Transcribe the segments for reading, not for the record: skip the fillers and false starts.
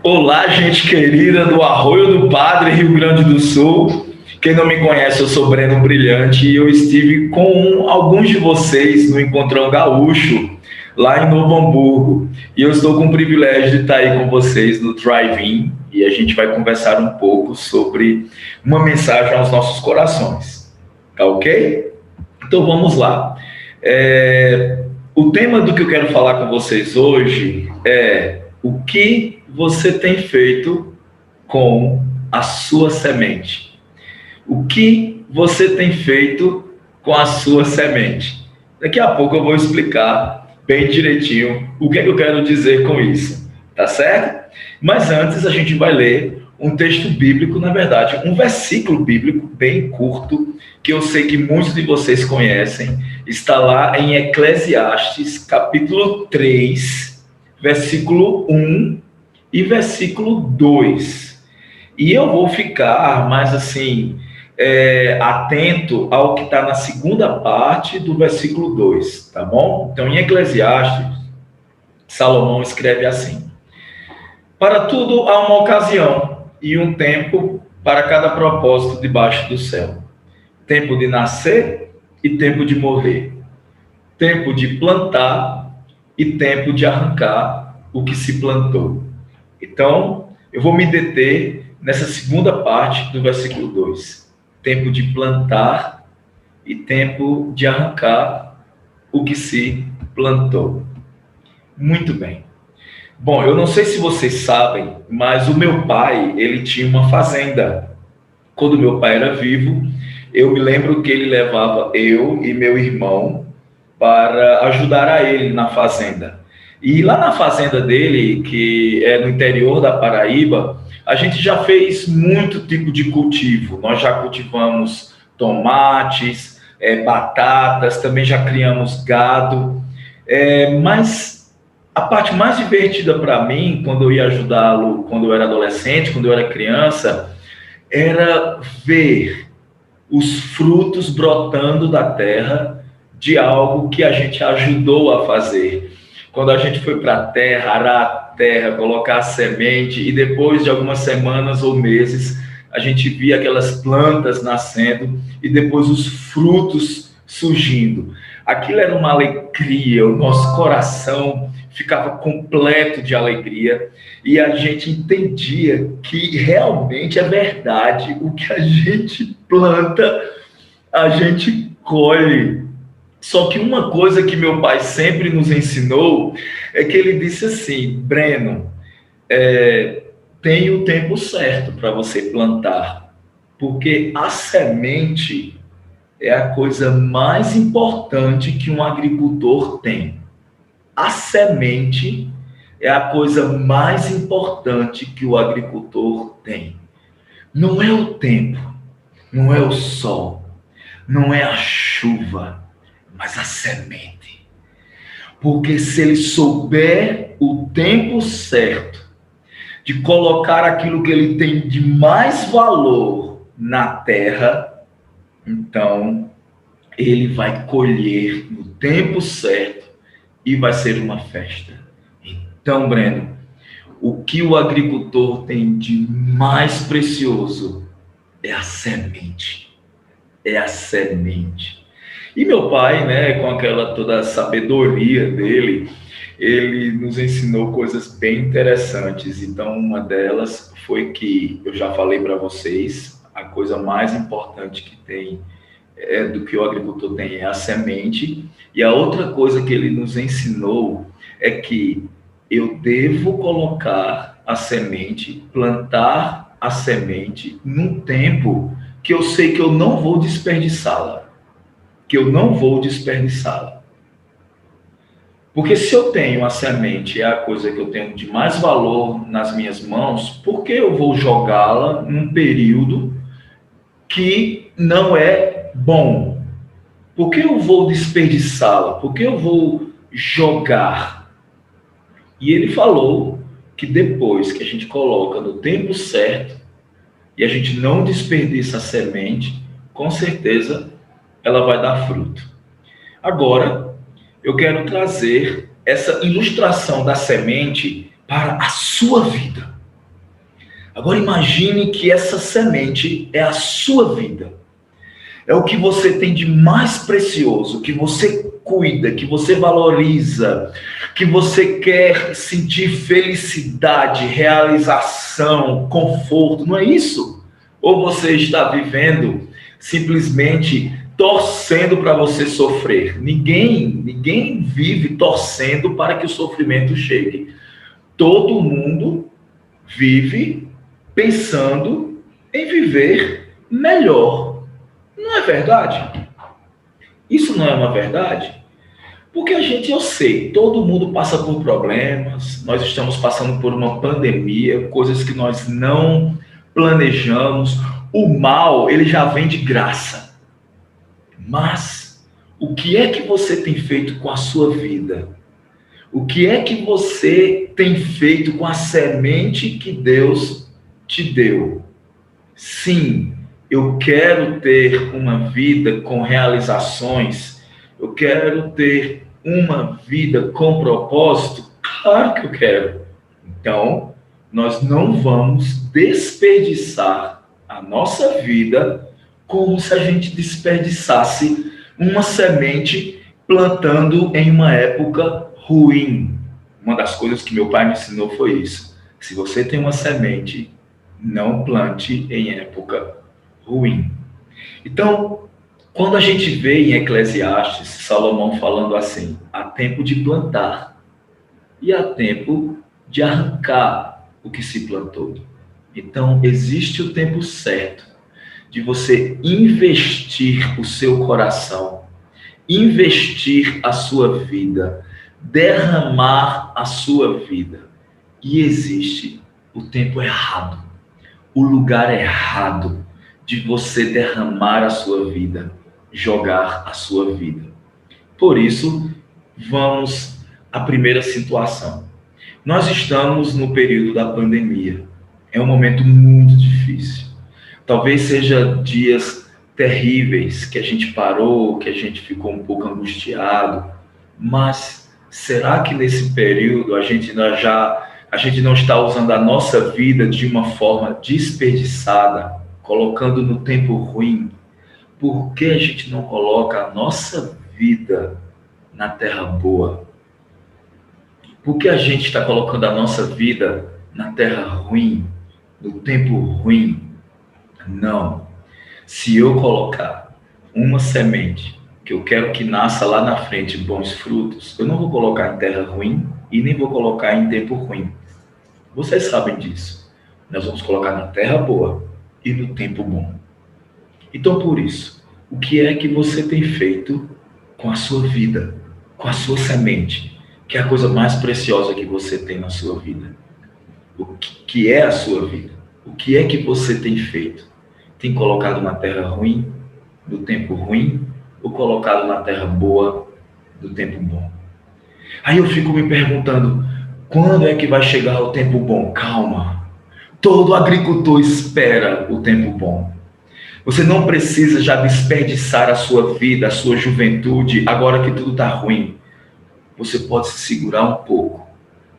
Olá, gente querida do Arroio do Padre, Rio Grande do Sul. Quem não me conhece, eu sou Breno Brilhante e eu estive com alguns de vocês no Encontrão Gaúcho, lá em Novo Hamburgo. E eu estou com o privilégio de estar aí com vocês no Drive-In e a gente vai conversar um pouco sobre uma mensagem aos nossos corações. Tá ok? Então vamos lá. O tema do que eu quero falar com vocês hoje é o que você tem feito com a sua semente. O que você tem feito com a sua semente? Daqui a pouco eu vou explicar bem direitinho o que é que eu quero dizer com isso, tá certo? Mas antes a gente vai ler um texto bíblico, na verdade, um versículo bíblico bem curto, que eu sei que muitos de vocês conhecem, está lá em Eclesiastes, capítulo 3, versículo 1 e versículo 2. E eu vou ficar mais assim, atento ao que está na segunda parte do versículo 2, tá bom? Então, em Eclesiastes, Salomão escreve assim: para tudo há uma ocasião e um tempo para cada propósito debaixo do céu. Tempo de nascer e tempo de morrer. Tempo de plantar e tempo de arrancar o que se plantou. Então, eu vou me deter nessa segunda parte do versículo 2. Tempo de plantar e tempo de arrancar o que se plantou. Muito bem. Bom, eu não sei se vocês sabem, mas o meu pai, ele tinha uma fazenda. Quando meu pai era vivo, eu me lembro que ele levava eu e meu irmão para ajudar a ele na fazenda. E lá na fazenda dele, que é no interior da Paraíba, a gente já fez muito tipo de cultivo. Nós já cultivamos tomates, batatas, também já criamos gado. Mas a parte mais divertida para mim, quando eu ia ajudá-lo, quando eu era adolescente, quando eu era criança, era ver os frutos brotando da terra de algo que a gente ajudou a fazer. Quando a gente foi para a terra, arar a terra, colocar a semente, e depois de algumas semanas ou meses, a gente via aquelas plantas nascendo e depois os frutos surgindo. Aquilo era uma alegria, o nosso coração ficava completo de alegria e a gente entendia que realmente é verdade, o que a gente planta, a gente colhe. Só que uma coisa que meu pai sempre nos ensinou é que ele disse assim: Breno, tem o tempo certo para você plantar, porque a semente é a coisa mais importante que um agricultor tem. A semente é a coisa mais importante que o agricultor tem. Não é o tempo, não é o sol, não é a chuva, mas a semente. Porque se ele souber o tempo certo de colocar aquilo que ele tem de mais valor na terra, então ele vai colher no tempo certo e vai ser uma festa. Então, Breno, o que o agricultor tem de mais precioso é a semente. É a semente. E meu pai, né, com aquela toda a sabedoria dele, ele nos ensinou coisas bem interessantes. Então, uma delas foi que eu já falei para vocês, a coisa mais importante que tem do que o agricultor tem é a semente. E a outra coisa que ele nos ensinou é que eu devo colocar a semente, plantar a semente num tempo que eu sei que eu não vou desperdiçá-la. Porque se eu tenho a semente, é a coisa que eu tenho de mais valor nas minhas mãos, por que eu vou jogá-la num período que não é bom? Por que eu vou desperdiçá-la? Por que eu vou jogar? E ele falou que depois que a gente coloca no tempo certo e a gente não desperdiça a semente, com certeza ela vai dar fruto. Agora, eu quero trazer essa ilustração da semente para a sua vida. Agora imagine que essa semente é a sua vida. É o que você tem de mais precioso, que você cuida, que você valoriza, que você quer sentir felicidade, realização, conforto, não é isso? Ou você está vivendo simplesmente torcendo para você sofrer? Ninguém vive torcendo para que o sofrimento chegue. Todo mundo vive pensando em viver melhor. Não é verdade? Isso não é uma verdade? Porque eu sei, todo mundo passa por problemas, nós estamos passando por uma pandemia, coisas que nós não planejamos. O mal, ele já vem de graça. Mas, o que é que você tem feito com a sua vida? O que é que você tem feito com a semente que Deus te deu? Sim, eu quero ter uma vida com realizações, eu quero ter uma vida com propósito? Claro que eu quero. Então, nós não vamos desperdiçar a nossa vida como se a gente desperdiçasse uma semente plantando em uma época ruim. Uma das coisas que meu pai me ensinou foi isso. Se você tem uma semente, não plante em época ruim. Então, quando a gente vê em Eclesiastes, Salomão falando assim, há tempo de plantar e há tempo de arrancar o que se plantou. Então, existe o tempo certo de você investir o seu coração, investir a sua vida, derramar a sua vida. E existe o tempo errado, o lugar errado de você derramar a sua vida, jogar a sua vida. Por isso, vamos à primeira situação. Nós estamos no período da pandemia. É um momento muito difícil. Talvez seja dias terríveis, que a gente parou, que a gente ficou um pouco angustiado, mas será que nesse período a gente não está usando a nossa vida de uma forma desperdiçada, colocando no tempo ruim? Por que a gente não coloca a nossa vida na terra boa? Por que a gente está colocando a nossa vida na terra ruim, no tempo ruim? Não. Se eu colocar uma semente que eu quero que nasça lá na frente bons frutos, eu não vou colocar em terra ruim e nem vou colocar em tempo ruim. Vocês sabem disso. Nós vamos colocar na terra boa e no tempo bom. Então, por isso, o que é que você tem feito com a sua vida, com a sua semente, que é a coisa mais preciosa que você tem na sua vida? O que é a sua vida? O que é que você tem feito? Tem colocado na terra ruim, no tempo ruim, ou colocado na terra boa, no tempo bom? Aí eu fico me perguntando, quando é que vai chegar o tempo bom? Calma. Todo agricultor espera o tempo bom. Você não precisa já desperdiçar a sua vida, a sua juventude, agora que tudo está ruim. Você pode se segurar um pouco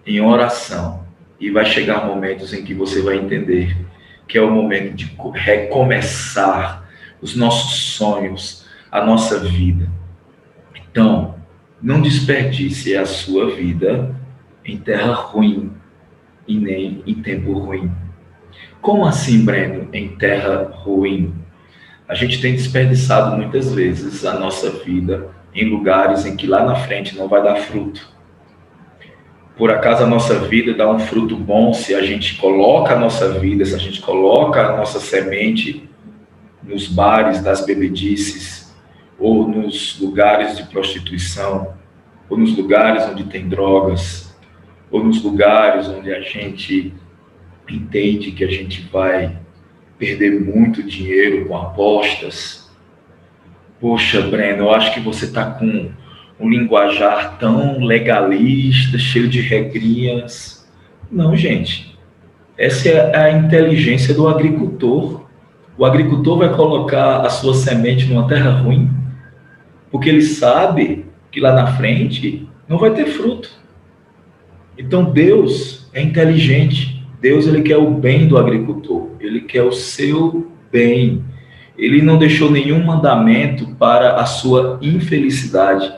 em oração e vai chegar momentos em que você vai entender que é o momento de recomeçar os nossos sonhos, a nossa vida. Então, não desperdice a sua vida em terra ruim e nem em tempo ruim. Como assim, Breno, em terra ruim? A gente tem desperdiçado muitas vezes a nossa vida em lugares em que lá na frente não vai dar fruto. Por acaso a nossa vida dá um fruto bom se a gente coloca a nossa vida, se a gente coloca a nossa semente nos bares das bebedices, ou nos lugares de prostituição, ou nos lugares onde tem drogas, ou nos lugares onde a gente entende que a gente vai perder muito dinheiro com apostas. Poxa, Breno, eu acho que você está com um linguajar tão legalista, cheio de regrinhas. Não, gente. Essa é a inteligência do agricultor. O agricultor vai colocar a sua semente numa terra ruim, porque ele sabe que lá na frente não vai ter fruto. Então Deus é inteligente. Deus, ele quer o bem do agricultor, ele quer o seu bem. Ele não deixou nenhum mandamento para a sua infelicidade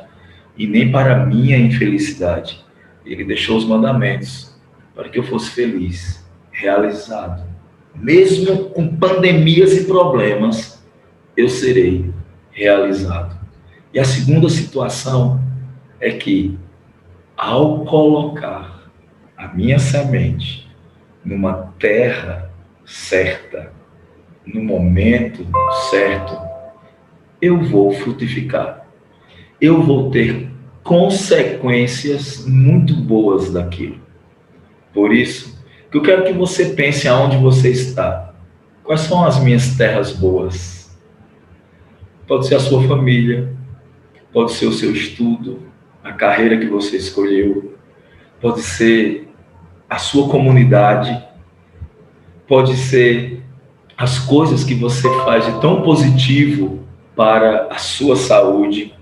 e nem para a minha infelicidade. Ele deixou os mandamentos para que eu fosse feliz, realizado. Mesmo com pandemias e problemas, eu serei realizado. E a segunda situação é que, ao colocar a minha semente numa terra certa, no momento certo, eu vou frutificar. Eu vou ter consequências muito boas daquilo. Por isso, que eu quero que você pense aonde você está. Quais são as minhas terras boas? Pode ser a sua família, pode ser o seu estudo, a carreira que você escolheu, pode ser a sua comunidade, pode ser as coisas que você faz de tão positivo para a sua saúde,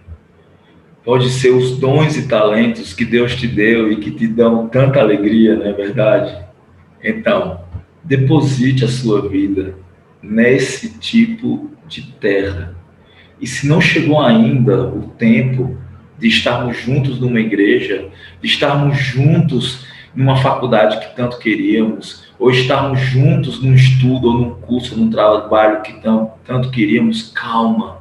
pode ser os dons e talentos que Deus te deu e que te dão tanta alegria, não é verdade? Então, deposite a sua vida nesse tipo de terra. E se não chegou ainda o tempo de estarmos juntos numa igreja, de estarmos juntos numa faculdade que tanto queríamos, ou estarmos juntos num estudo, ou num curso, ou num trabalho que tanto queríamos, calma.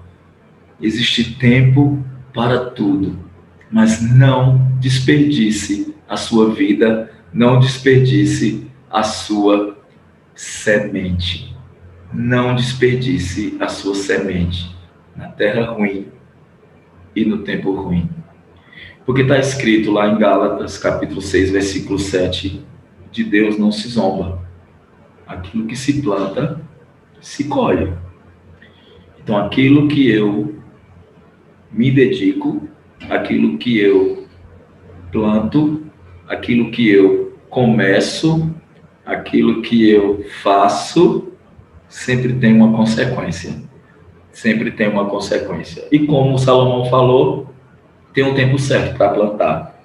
Existe tempo para tudo, mas não desperdice a sua vida, não desperdice a sua semente. Não desperdice a sua semente na terra ruim e no tempo ruim. Porque está escrito lá em Gálatas, capítulo 6, versículo 7, de Deus não se zomba. Aquilo que se planta, se colhe. Então, aquilo que eu me dedico, aquilo que eu planto, aquilo que eu começo, aquilo que eu faço, sempre tem uma consequência. Sempre tem uma consequência. E como o Salomão falou, tem um tempo certo para plantar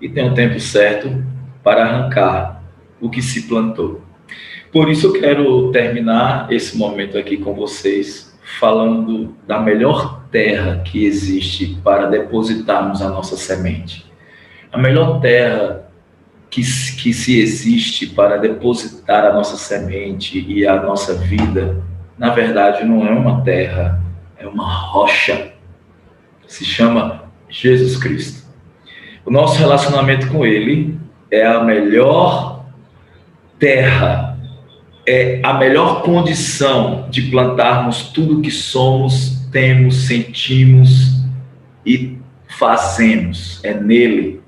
e tem um tempo certo para arrancar o que se plantou. Por isso eu quero terminar esse momento aqui com vocês falando da melhor terra que existe para depositarmos a nossa semente. A melhor terra que se existe para depositar a nossa semente e a nossa vida, na verdade não é uma terra, é uma rocha. Se chama Jesus Cristo. O nosso relacionamento com Ele é a melhor terra, é a melhor condição de plantarmos tudo que somos, temos, sentimos e fazemos. É nele,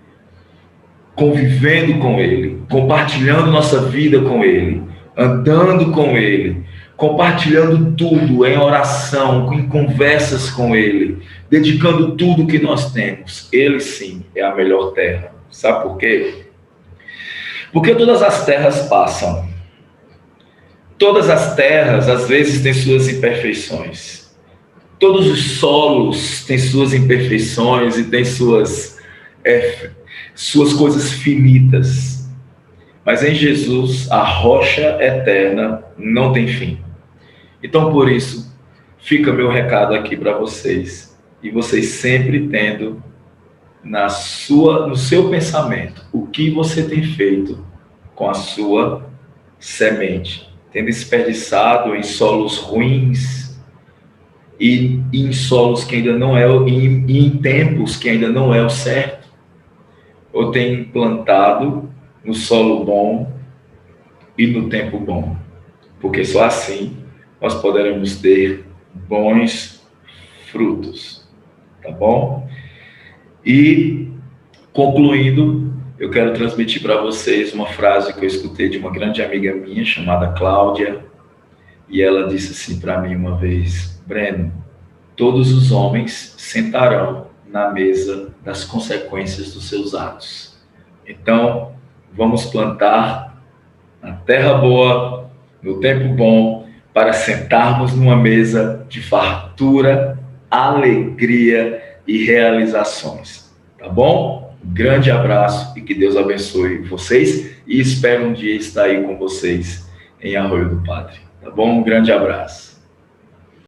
convivendo com Ele, compartilhando nossa vida com Ele, andando com Ele, compartilhando tudo em oração, em conversas com Ele, dedicando tudo que nós temos. Ele sim é a melhor terra. Sabe por quê? Porque todas as terras passam. Todas as terras, às vezes, têm suas imperfeições. Todos os solos têm suas imperfeições e têm suas coisas finitas. Mas em Jesus, a rocha eterna não tem fim. Então, por isso, fica meu recado aqui para vocês. E vocês sempre tendo no seu pensamento o que você tem feito com a sua semente. Tem desperdiçado em solos ruins e em solos que ainda não é, e em tempos que ainda não é o certo. Ou tem plantado no solo bom e no tempo bom. Porque só assim nós poderemos ter bons frutos. Tá bom? E, concluindo, eu quero transmitir para vocês uma frase que eu escutei de uma grande amiga minha, chamada Cláudia, e ela disse assim para mim uma vez: Breno, todos os homens sentarão na mesa das consequências dos seus atos. Então, vamos plantar na terra boa, no tempo bom, para sentarmos numa mesa de fartura, alegria e realizações. Tá bom? Um grande abraço e que Deus abençoe vocês. E espero um dia estar aí com vocês em Arroio do Padre. Tá bom? Um grande abraço.